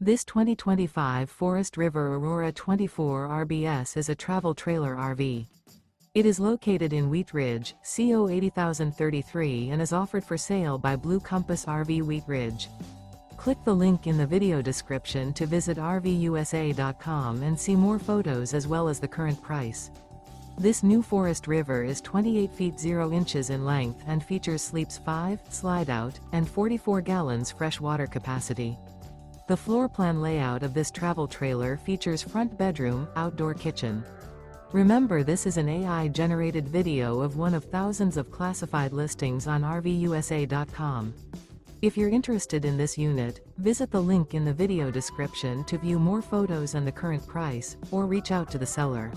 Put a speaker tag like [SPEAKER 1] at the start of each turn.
[SPEAKER 1] This 2025 Forest River Aurora 24 RBS is a travel trailer RV. It is located in Wheat Ridge, CO 80033 and is offered for sale by Blue Compass RV Wheat Ridge. Click the link in the video description to visit RVUSA.com and see more photos as well as the current price. This new Forest River is 28 feet 0 inches in length and features sleeps 5, Slideout, and 44 gallons fresh water capacity. The floor plan layout of this travel trailer features front bedroom, outdoor kitchen. Remember, this is an AI-generated video of one of thousands of classified listings on RVUSA.com. If you're interested in this unit, visit the link in the video description to view more photos and the current price, or reach out to the seller.